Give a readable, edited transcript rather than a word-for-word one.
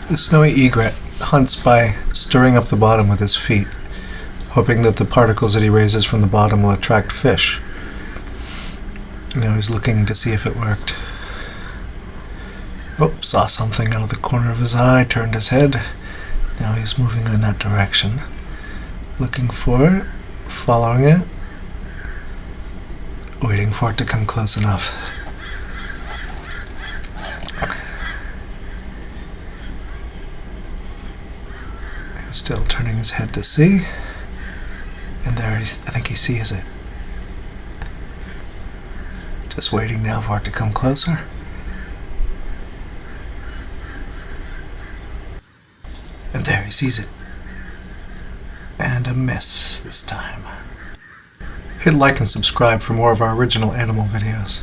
The snowy egret hunts by stirring up the bottom with his feet, hoping that the particles that he raises from the bottom will attract fish. Now he's looking to see if it worked. Oh, saw something out of the corner of his eye, turned his head. Now he's moving in that direction. Looking for it, following it, waiting for it to come close enough. And still turning his head to see. And there, I think he sees it. Just waiting now for it to come closer. And there, he sees it. And a miss this time. Hit like and subscribe for more of our original animal videos.